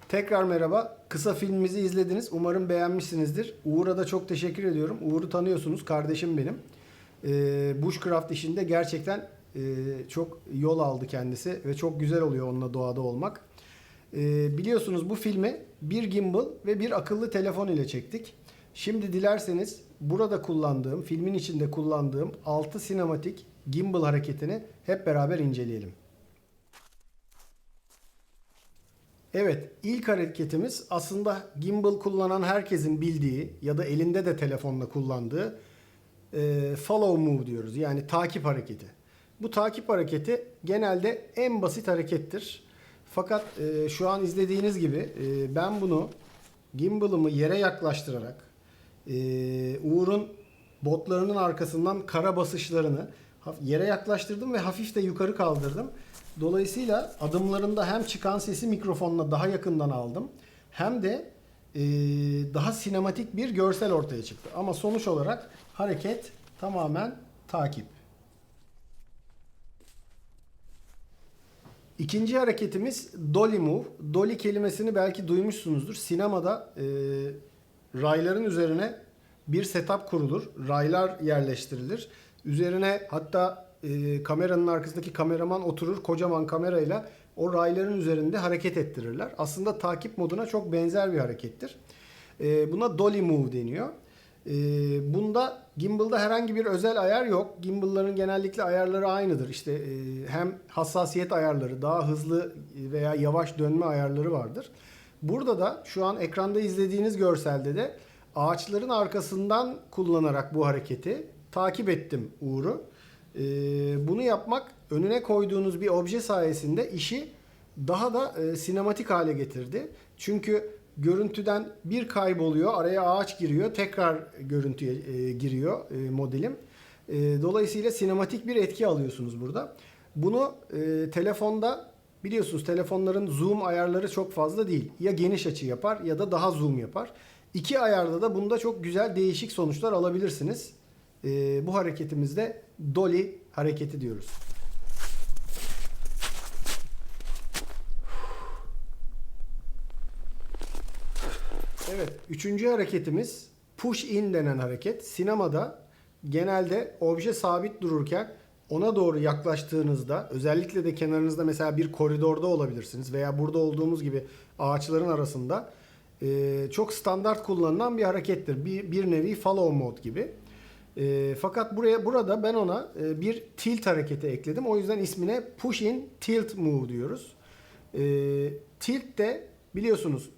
Tekrar merhaba. Kısa filmimizi izlediniz. Umarım beğenmişsinizdir. Uğur'a da çok teşekkür ediyorum. Uğur'u tanıyorsunuz. Kardeşim benim. Bushcraft işinde gerçekten çok yol aldı kendisi ve çok güzel oluyor onunla doğada olmak. Biliyorsunuz bu filmi bir gimbal ve bir akıllı telefon ile çektik. Şimdi dilerseniz burada kullandığım, filmin içinde kullandığım 6 sinematik gimbal hareketini hep beraber inceleyelim. Evet, ilk hareketimiz aslında gimbal kullanan herkesin bildiği ya da elinde de telefonla kullandığı follow move diyoruz. Yani takip hareketi. Bu takip hareketi genelde en basit harekettir. Fakat şu an izlediğiniz gibi ben bunu gimbal'ımı yere yaklaştırarak Uğur'un botlarının arkasından kara basışlarını yere yaklaştırdım ve hafif de yukarı kaldırdım. Dolayısıyla adımlarında hem çıkan sesi mikrofonla daha yakından aldım hem de daha sinematik bir görsel ortaya çıktı. Ama sonuç olarak hareket tamamen takip. İkinci hareketimiz Dolly Move. Dolly kelimesini belki duymuşsunuzdur. Sinemada rayların üzerine bir setup kurulur. Raylar yerleştirilir. Üzerine hatta kameranın arkasındaki kameraman oturur. Kocaman kamerayla o rayların üzerinde hareket ettirirler. Aslında takip moduna çok benzer bir harekettir. Buna Dolly Move deniyor. Bunda gimbal'da herhangi bir özel ayar yok. Gimbal'ların genellikle ayarları aynıdır. İşte hem hassasiyet ayarları, daha hızlı veya yavaş dönme ayarları vardır. Burada da şu an ekranda izlediğiniz görselde de ağaçların arkasından kullanarak bu hareketi takip ettim Uğur'u. Bunu yapmak önüne koyduğunuz bir obje sayesinde işi daha da sinematik hale getirdi. Çünkü görüntüden bir kayboluyor, araya ağaç giriyor, tekrar görüntüye giriyor modelim. Dolayısıyla sinematik bir etki alıyorsunuz burada. Bunu telefonda biliyorsunuz telefonların zoom ayarları çok fazla değil. Ya geniş açı yapar ya da daha zoom yapar. İki ayarda da bunda çok güzel değişik sonuçlar alabilirsiniz. Bu hareketimizde Dolly hareketi diyoruz. Evet, üçüncü hareketimiz push in denen hareket. Sinemada genelde obje sabit dururken ona doğru yaklaştığınızda, özellikle de kenarınızda mesela bir koridorda olabilirsiniz veya burada olduğumuz gibi ağaçların arasında çok standart kullanılan bir harekettir. Bir nevi follow mode gibi. Fakat burada ben ona bir tilt hareketi ekledim. O yüzden ismine push in tilt move diyoruz. Tilt de biliyorsunuz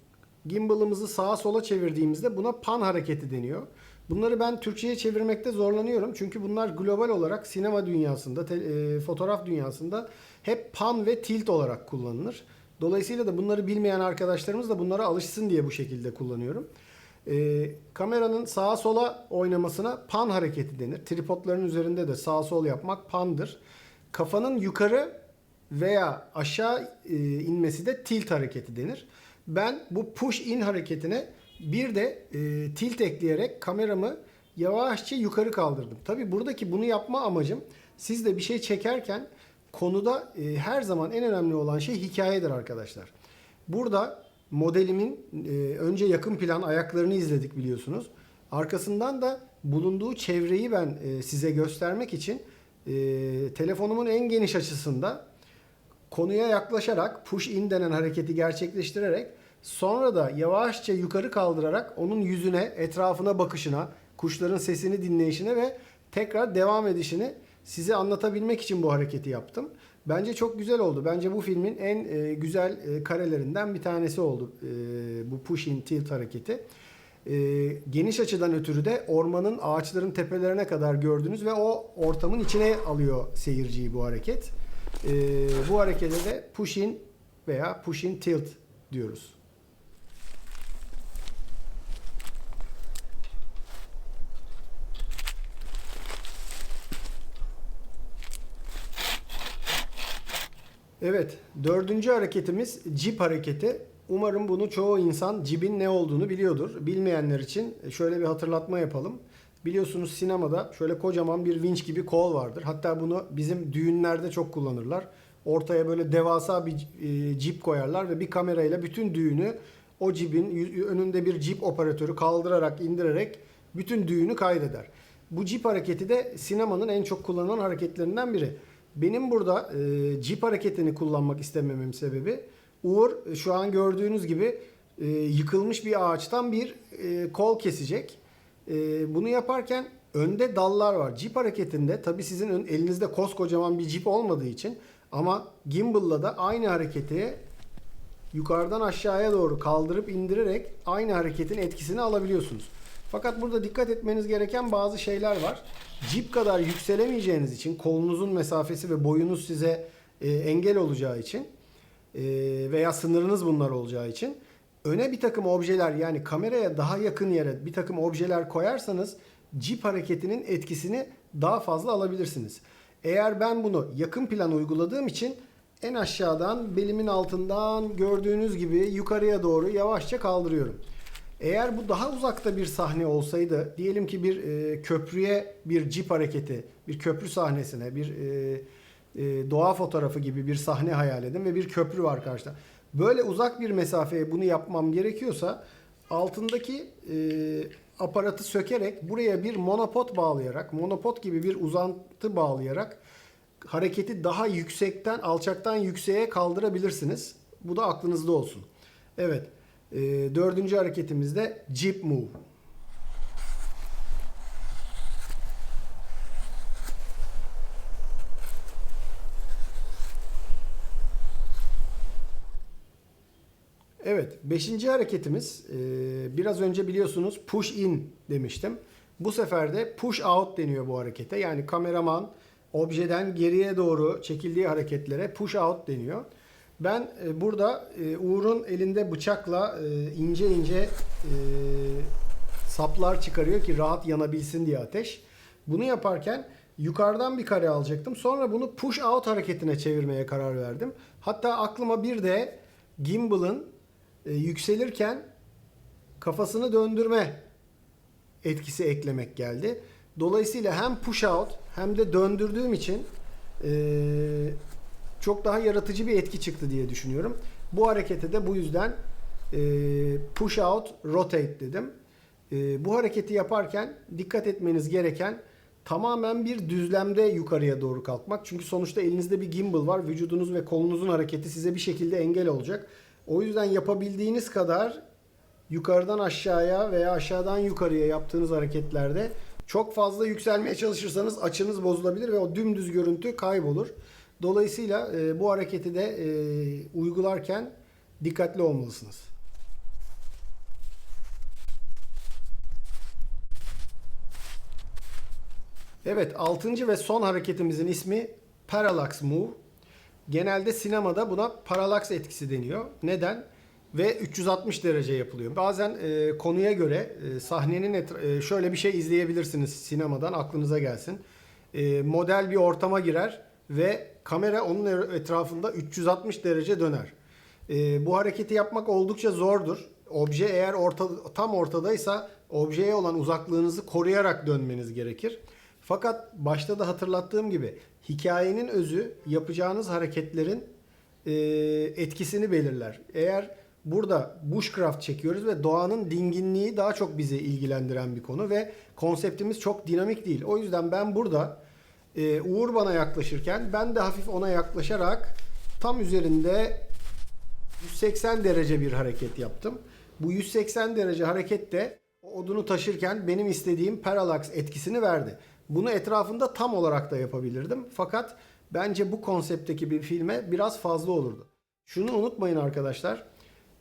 gimbal'ımızı sağa sola çevirdiğimizde buna pan hareketi deniyor. Bunları ben Türkçe'ye çevirmekte zorlanıyorum. Çünkü bunlar global olarak sinema dünyasında, fotoğraf dünyasında hep pan ve tilt olarak kullanılır. Dolayısıyla da bunları bilmeyen arkadaşlarımız da bunlara alışsın diye bu şekilde kullanıyorum. Kameranın sağa sola oynamasına pan hareketi denir. Tripodların üzerinde de sağ sol yapmak pandır. Kafanın yukarı veya aşağı inmesi de tilt hareketi denir. Ben bu push in hareketine bir de tilt ekleyerek kameramı yavaşça yukarı kaldırdım. Tabi buradaki bunu yapma amacım siz de bir şey çekerken konuda her zaman en önemli olan şey hikayedir arkadaşlar. Burada modelimin önce yakın plan ayaklarını izledik biliyorsunuz. Arkasından da bulunduğu çevreyi ben size göstermek için telefonumun en geniş açısında konuya yaklaşarak push in denen hareketi gerçekleştirerek sonra da yavaşça yukarı kaldırarak onun yüzüne, etrafına bakışına, kuşların sesini dinleyişine ve tekrar devam edişini size anlatabilmek için bu hareketi yaptım. Bence çok güzel oldu. Bence bu filmin en güzel karelerinden bir tanesi oldu bu push in tilt hareketi. Geniş açıdan ötürü de ormanın, ağaçların tepelerine kadar gördünüz ve o ortamın içine alıyor seyirciyi bu hareket. Bu harekete de push in veya push in tilt diyoruz. Evet, dördüncü hareketimiz jib hareketi. Umarım bunu çoğu insan jibin ne olduğunu biliyordur. Bilmeyenler için şöyle bir hatırlatma yapalım. Biliyorsunuz sinemada şöyle kocaman bir vinç gibi kol vardır. Hatta bunu bizim düğünlerde çok kullanırlar. Ortaya böyle devasa bir cip koyarlar ve bir kamerayla bütün düğünü o cipin önünde bir cip operatörü kaldırarak indirerek bütün düğünü kaydeder. Bu cip hareketi de sinemanın en çok kullanılan hareketlerinden biri. Benim burada cip hareketini kullanmak istememin sebebi Uğur şu an gördüğünüz gibi yıkılmış bir ağaçtan bir kol kesecek. Bunu yaparken önde dallar var. Cip hareketinde tabii sizin elinizde koskocaman bir cip olmadığı için ama gimbal'la da aynı hareketi yukarıdan aşağıya doğru kaldırıp indirerek aynı hareketin etkisini alabiliyorsunuz. Fakat burada dikkat etmeniz gereken bazı şeyler var. Cip kadar yükselemeyeceğiniz için kolunuzun mesafesi ve boyunuz size engel olacağı için veya sınırınız bunlar olacağı için öne bir takım objeler yani kameraya daha yakın yere bir takım objeler koyarsanız cip hareketinin etkisini daha fazla alabilirsiniz. Eğer ben bunu yakın plan uyguladığım için en aşağıdan belimin altından gördüğünüz gibi yukarıya doğru yavaşça kaldırıyorum. Eğer bu daha uzakta bir sahne olsaydı, diyelim ki bir köprüye bir cip hareketi, bir köprü sahnesine, bir doğa fotoğrafı gibi bir sahne hayal edin ve bir köprü var karşıda. Böyle uzak bir mesafeye bunu yapmam gerekiyorsa altındaki aparatı sökerek buraya bir monopod bağlayarak, monopod gibi bir uzantı bağlayarak hareketi daha yüksekten, alçaktan yükseğe kaldırabilirsiniz. Bu da aklınızda olsun. Evet. Dördüncü hareketimiz de Jeep Move. Evet, beşinci hareketimiz biraz önce biliyorsunuz push in demiştim. Bu sefer de push out deniyor bu harekete. Yani kameraman objeden geriye doğru çekildiği hareketlere push out deniyor. Ben burada Uğur'un elinde bıçakla ince ince saplar çıkarıyor ki rahat yanabilsin diye ateş. Bunu yaparken yukarıdan bir kare alacaktım. Sonra bunu push out hareketine çevirmeye karar verdim. Hatta aklıma bir de gimbal'ın yükselirken kafasını döndürme etkisi eklemek geldi. Dolayısıyla hem push out hem de döndürdüğüm için çok daha yaratıcı bir etki çıktı diye düşünüyorum. Bu harekete de bu yüzden push out rotate dedim. Bu hareketi yaparken dikkat etmeniz gereken tamamen bir düzlemde yukarıya doğru kalkmak. Çünkü sonuçta elinizde bir gimbal var. Vücudunuz ve kolunuzun hareketi size bir şekilde engel olacak. O yüzden yapabildiğiniz kadar yukarıdan aşağıya veya aşağıdan yukarıya yaptığınız hareketlerde çok fazla yükselmeye çalışırsanız açınız bozulabilir ve o dümdüz görüntü kaybolur. Dolayısıyla bu hareketi de uygularken dikkatli olmalısınız. Evet, altıncı ve son hareketimizin ismi Parallax Move. Genelde sinemada buna paralax etkisi deniyor. Neden? Ve 360 derece yapılıyor. Bazen konuya göre sahnenin şöyle bir şey izleyebilirsiniz sinemadan aklınıza gelsin. Model bir ortama girer ve kamera onun etrafında 360 derece döner. Bu hareketi yapmak oldukça zordur. Obje eğer tam ortadaysa objeye olan uzaklığınızı koruyarak dönmeniz gerekir. Fakat başta da hatırlattığım gibi hikayenin özü yapacağınız hareketlerin etkisini belirler. Eğer burada bushcraft çekiyoruz ve doğanın dinginliği daha çok bizi ilgilendiren bir konu ve konseptimiz çok dinamik değil. O yüzden ben burada Uğur bana yaklaşırken ben de hafif ona yaklaşarak tam üzerinde 180 derece bir hareket yaptım. Bu 180 derece hareket de o odunu taşırken benim istediğim parallax etkisini verdi. Bunu etrafında tam olarak da yapabilirdim. Fakat bence bu konseptteki bir filme biraz fazla olurdu. Şunu unutmayın arkadaşlar.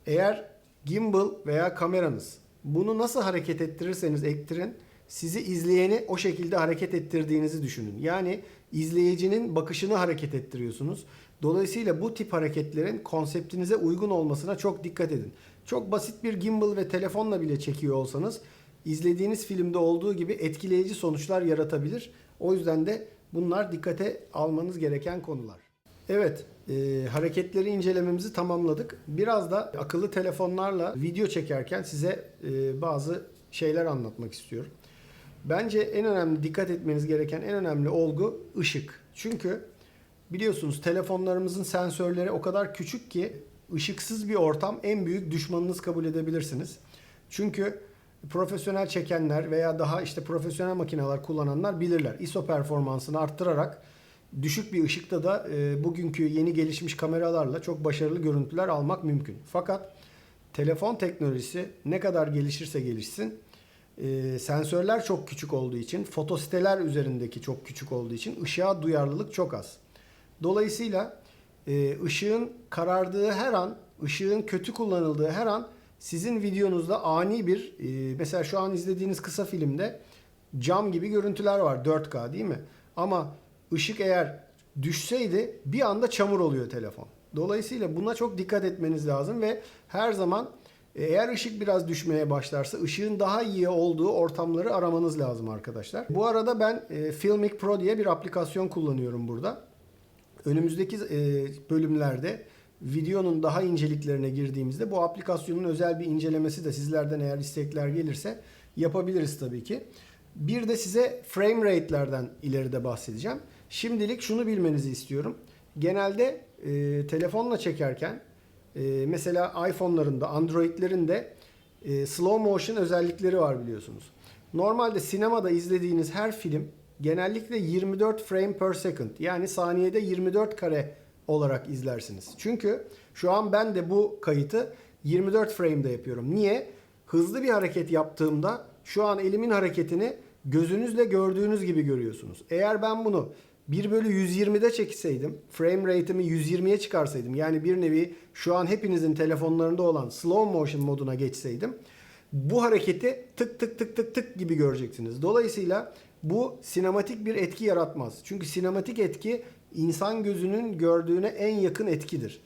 Eğer gimbal veya kameranız bunu nasıl hareket ettirirseniz ettirin, sizi izleyeni o şekilde hareket ettirdiğinizi düşünün. Yani izleyicinin bakışını hareket ettiriyorsunuz. Dolayısıyla bu tip hareketlerin konseptinize uygun olmasına çok dikkat edin. Çok basit bir gimbal ve telefonla bile çekiyor olsanız izlediğiniz filmde olduğu gibi etkileyici sonuçlar yaratabilir. O yüzden de bunlar dikkate almanız gereken konular. Evet, hareketleri incelememizi tamamladık. Biraz da akıllı telefonlarla video çekerken size bazı şeyler anlatmak istiyorum. Bence en önemli dikkat etmeniz gereken en önemli olgu ışık. Çünkü Biliyorsunuz telefonlarımızın sensörleri o kadar küçük ki ışıksız bir ortam en büyük düşmanınız kabul edebilirsiniz. Çünkü profesyonel çekenler veya daha işte profesyonel makineler kullananlar bilirler. ISO performansını arttırarak düşük bir ışıkta da bugünkü yeni gelişmiş kameralarla çok başarılı görüntüler almak mümkün. Fakat telefon teknolojisi ne kadar gelişirse gelişsin, sensörler çok küçük olduğu için, fotositeler üzerindeki çok küçük olduğu için ışığa duyarlılık çok az. Dolayısıyla ışığın karardığı her an, ışığın kötü kullanıldığı her an sizin videonuzda ani bir, mesela şu an izlediğiniz kısa filmde cam gibi görüntüler var, 4K değil mi? Ama ışık eğer düşseydi bir anda çamur oluyor telefon. Dolayısıyla buna çok dikkat etmeniz lazım ve her zaman eğer ışık biraz düşmeye başlarsa ışığın daha iyi olduğu ortamları aramanız lazım arkadaşlar. Bu arada ben Filmic Pro diye bir aplikasyon kullanıyorum burada. Önümüzdeki bölümlerde videonun daha inceliklerine girdiğimizde bu aplikasyonun özel bir incelemesi de sizlerden eğer istekler gelirse yapabiliriz tabii ki. Bir de size frame rate'lerden ileride bahsedeceğim. Şimdilik şunu bilmenizi istiyorum. Genelde telefonla çekerken mesela iPhone'ların Android'lerin de slow motion özellikleri var biliyorsunuz. Normalde sinemada izlediğiniz her film genellikle 24 frame per second, yani saniyede 24 kare olarak izlersiniz. Çünkü şu an ben de bu kayıtı 24 frame'de yapıyorum. Niye? Hızlı bir hareket yaptığımda şu an elimin hareketini gözünüzle gördüğünüz gibi görüyorsunuz. Eğer ben bunu 1/120'de çekseydim, frame rate'imi 120'ye çıkarsaydım, yani bir nevi şu an hepinizin telefonlarında olan slow motion moduna geçseydim, bu hareketi tık tık tık tık tık gibi göreceksiniz. Dolayısıyla bu sinematik bir etki yaratmaz. Çünkü sinematik etki insan gözünün gördüğüne en yakın etkidir.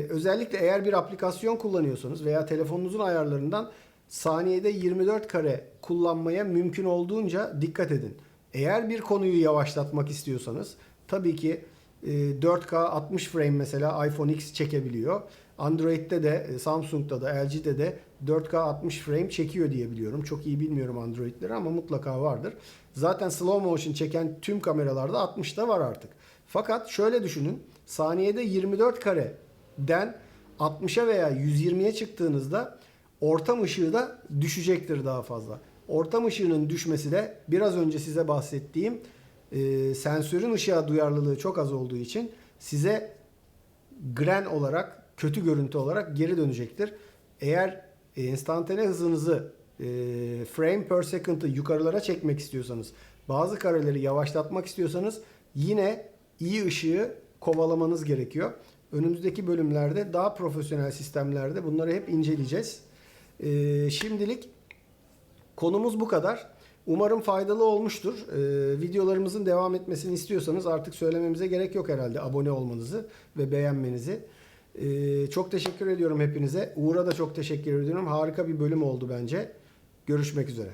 Özellikle eğer bir aplikasyon kullanıyorsanız veya telefonunuzun ayarlarından saniyede 24 kare kullanmaya mümkün olduğunca dikkat edin. Eğer bir konuyu yavaşlatmak istiyorsanız tabii ki 4K 60 frame mesela iPhone X çekebiliyor. Android'de de, Samsung'da da, LG'de de 4K 60 frame çekiyor diye biliyorum. Çok iyi bilmiyorum Android'leri ama mutlaka vardır. Zaten slow motion çeken tüm kameralarda 60'da var artık. Fakat şöyle düşünün. Saniyede 24 kareden 60'a veya 120'ye çıktığınızda ortam ışığı da düşecektir daha fazla. Ortam ışığının düşmesi de biraz önce size bahsettiğim sensörün ışığa duyarlılığı çok az olduğu için size grain olarak, kötü görüntü olarak geri dönecektir. Eğer enstantane hızınızı frame per second'ı yukarılara çekmek istiyorsanız, bazı kareleri yavaşlatmak istiyorsanız yine iyi ışığı kovalamanız gerekiyor. Önümüzdeki bölümlerde daha profesyonel sistemlerde bunları hep inceleyeceğiz. Şimdilik konumuz bu kadar. Umarım faydalı olmuştur. Videolarımızın devam etmesini istiyorsanız artık söylememize gerek yok herhalde abone olmanızı ve beğenmenizi. Çok teşekkür ediyorum hepinize. Uğur'a da çok teşekkür ediyorum. Harika bir bölüm oldu bence. Görüşmek üzere.